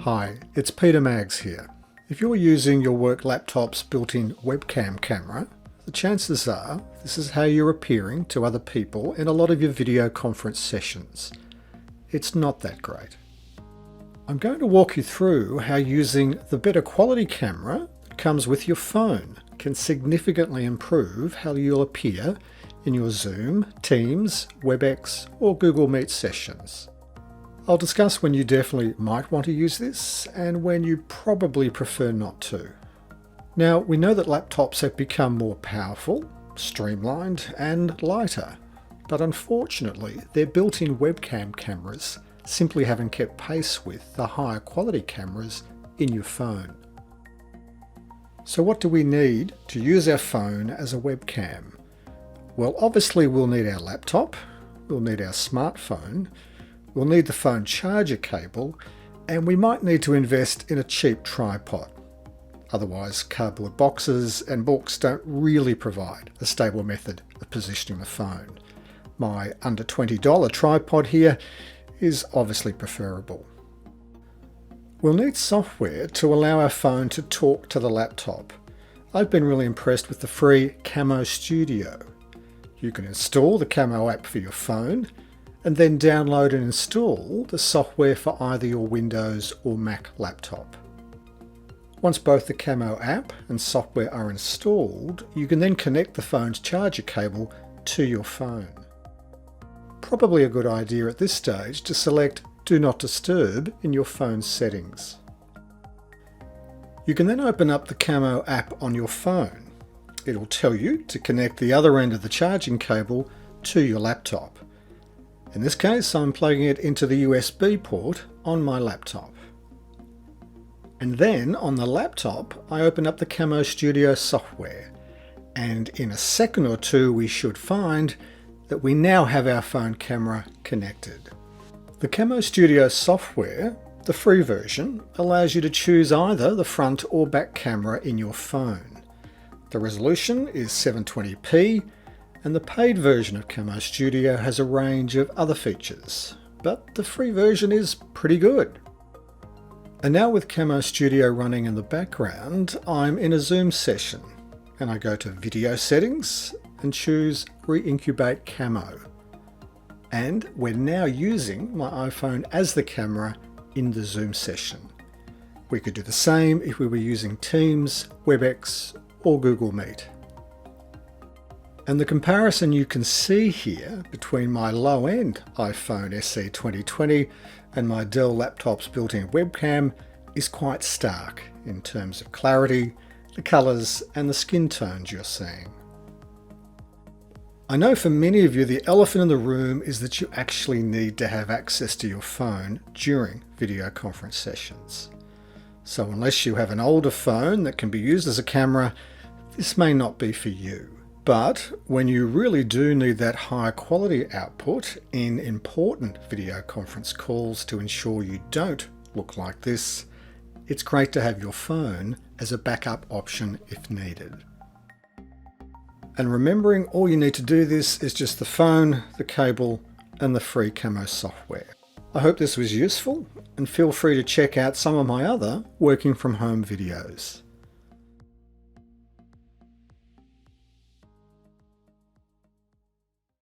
Hi, it's Peter Maggs here. If you're using your work laptop's built-in webcam camera, the chances are this is how you're appearing to other people in a lot of your video conference sessions. It's not that great. I'm going to walk you through how using the better quality camera that comes with your phone can significantly improve how you'll appear in your Zoom, Teams, WebEx or Google Meet sessions. I'll discuss when you definitely might want to use this and when you probably prefer not to. Now, we know that laptops have become more powerful, streamlined and lighter, but unfortunately their built-in webcam cameras simply haven't kept pace with the higher quality cameras in your phone. So what do we need to use our phone as a webcam? Well, obviously we'll need our laptop, we'll need our smartphone, we'll need the phone charger cable, and we might need to invest in a cheap tripod. Otherwise, cardboard boxes and books don't really provide a stable method of positioning the phone. My under $20 tripod here is obviously preferable. We'll need software to allow our phone to talk to the laptop. I've been really impressed with the free Camo Studio. You can install the Camo app for your phone and then download and install the software for either your Windows or Mac laptop. Once both the Camo app and software are installed, you can then connect the phone's charger cable to your phone. Probably a good idea at this stage to select Do Not Disturb in your phone's settings. You can then open up the Camo app on your phone. It'll tell you to connect the other end of the charging cable to your laptop. In this case, I'm plugging it into the USB port on my laptop. And then on the laptop, I open up the Camo Studio software. And in a second or two, we should find that we now have our phone camera connected. The Camo Studio software, the free version, allows you to choose either the front or back camera in your phone. The resolution is 720p, and the paid version of Camo Studio has a range of other features, but the free version is pretty good. And now with Camo Studio running in the background, I'm in a Zoom session, and I go to Video Settings and choose Re-Incubate Camo. And we're now using my iPhone as the camera in the Zoom session. We could do the same if we were using Teams, WebEx, or Google Meet. And the comparison you can see here between my low-end iPhone SE 2020 and my Dell laptop's built-in webcam is quite stark in terms of clarity, the colours and the skin tones you're seeing. I know for many of you the elephant in the room is that you actually need to have access to your phone during video conference sessions. So unless you have an older phone that can be used as a camera, this may not be for you. But when you really do need that high quality output in important video conference calls to ensure you don't look like this, it's great to have your phone as a backup option if needed. And remembering all you need to do this is just the phone, the cable, and the free Camo software. I hope this was useful, and feel free to check out some of my other working from home videos.